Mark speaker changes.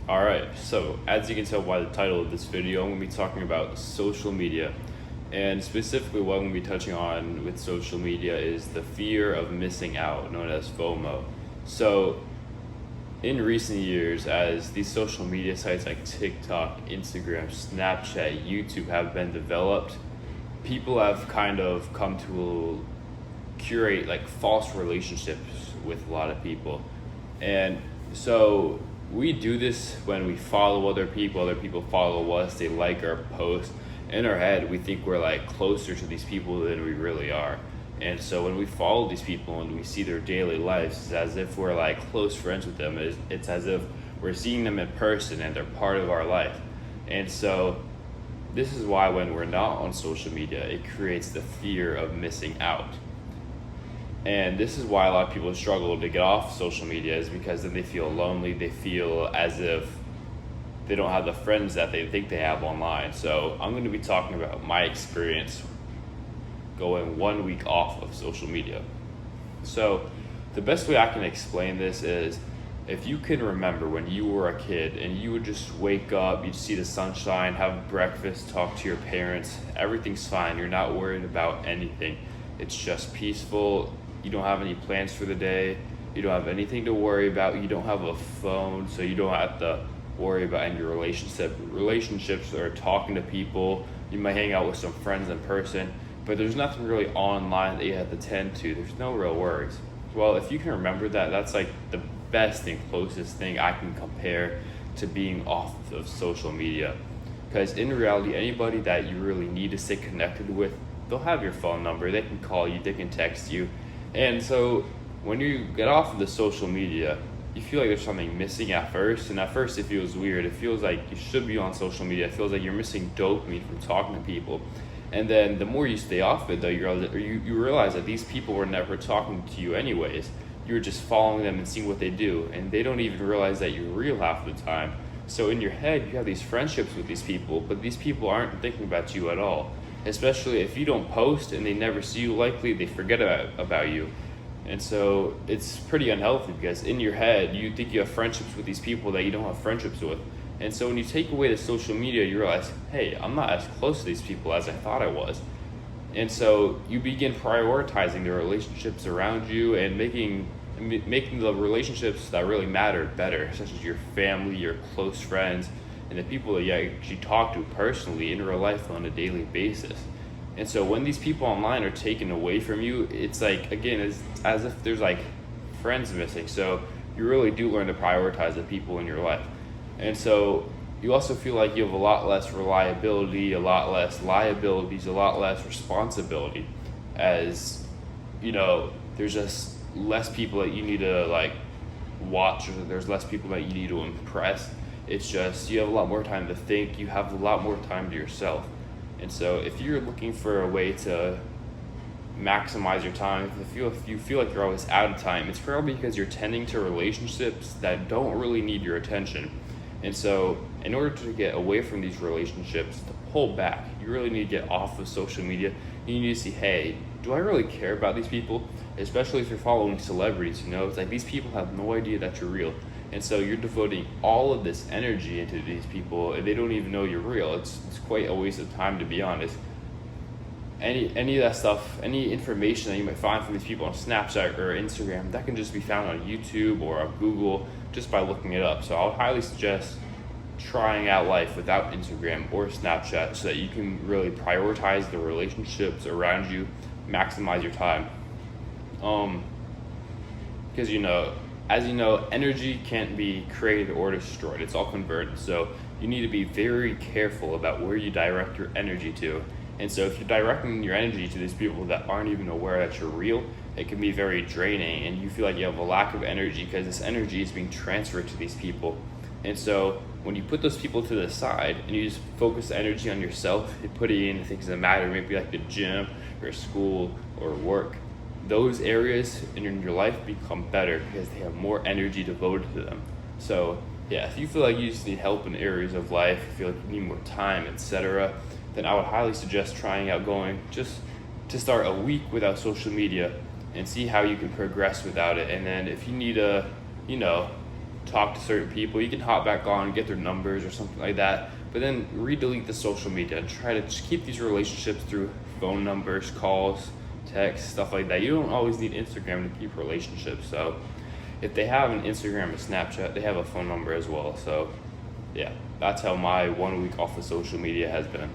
Speaker 1: All right, so as you can tell by the title of this video, I'm going to be talking about social media. And specifically, what I'm going to be touching on with social media is the fear of missing out, known as FOMO. So, in recent years, as these social media sites like TikTok, Instagram, Snapchat, YouTube have been developed, people have kind of come to curate like false relationships with a lot of people. And so we do this when we follow other people follow us, they like our posts. In our head, we think we're like closer to these people than we really are. And so when we follow these people and we see their daily lives, it's as if we're like close friends with them. It's as if we're seeing them in person and they're part of our life. And so this is why when we're not on social media, it creates the fear of missing out. And this is why a lot of people struggle to get off social media, is because then they feel lonely. They feel as if they don't have the friends that they think they have online. So I'm going to be talking about my experience going 1 week off of social media. So the best way I can explain this is, if you can remember when you were a kid and you would just wake up, you'd see the sunshine, have breakfast, talk to your parents, everything's fine. You're not worried about anything. It's just peaceful. You don't have any plans for the day. You don't have anything to worry about. You don't have a phone, so you don't have to worry about any relationships or talking to people. You might hang out with some friends in person, but there's nothing really online that you have to tend to. There's no real worries. Well, if you can remember that, that's like the best and closest thing I can compare to being off of social media. Because in reality, anybody that you really need to stay connected with, they'll have your phone number. They can call you, they can text you. And so when you get off of the social media, you feel like there's something missing at first. And at first it feels weird. It feels like you should be on social media. It feels like you're missing dopamine from talking to people. And then the more you stay off it, though, you realize that these people were never talking to you anyways. You're just following them and seeing what they do. And they don't even realize that you're real half the time. So in your head, you have these friendships with these people, but these people aren't thinking about you at all. Especially if you don't post and they never see you, likely they forget about you. And so it's pretty unhealthy, because in your head you think you have friendships with these people that you don't have friendships with. And so when you take away the social media, you realize, hey, I'm not as close to these people as I thought I was. And so you begin prioritizing the relationships around you and making the relationships that really matter better, such as your family, your close friends, and the people that you actually talk to personally in real life on a daily basis. And so when these people online are taken away from you, it's like, again, it's as if there's like friends missing. So you really do learn to prioritize the people in your life. And so you also feel like you have a lot less reliability, a lot less liabilities, a lot less responsibility, as there's just less people that you need to like watch, or there's less people that you need to impress. It's just you have a lot more time to think, you have a lot more time to yourself. And so if you're looking for a way to maximize your time, if you feel like you're always out of time, it's probably because you're tending to relationships that don't really need your attention. And so in order to get away from these relationships, to pull back, you really need to get off of social media. You need to see, hey, do I really care about these people? Especially if you're following celebrities, it's like these people have no idea that you're real. And so you're devoting all of this energy into these people, and they don't even know you're real. It's quite a waste of time, to be honest. Any of that stuff, any information that you might find from these people on Snapchat or Instagram, that can just be found on YouTube or on Google just by looking it up. So I would highly suggest trying out life without Instagram or Snapchat, so that you can really prioritize the relationships around you, maximize your time. Because as you know, energy can't be created or destroyed. It's all converted. So you need to be very careful about where you direct your energy to. And so if you're directing your energy to these people that aren't even aware that you're real, it can be very draining, and you feel like you have a lack of energy because this energy is being transferred to these people. And so when you put those people to the side and you just focus the energy on yourself and put it in things that matter, maybe like the gym or school or work, those areas in your life become better because they have more energy devoted to them. So yeah, if you feel like you just need help in areas of life, feel like you need more time, etc., then I would highly suggest trying out going just to start a week without social media and see how you can progress without it. And then if you need talk to certain people, you can hop back on, get their numbers or something like that, but then re-delete the social media and try to just keep these relationships through phone numbers, calls, text, stuff like that. You don't always need Instagram to keep relationships. So if they have an Instagram or Snapchat, they have a phone number as well. So yeah, that's how my 1 week off of social media has been.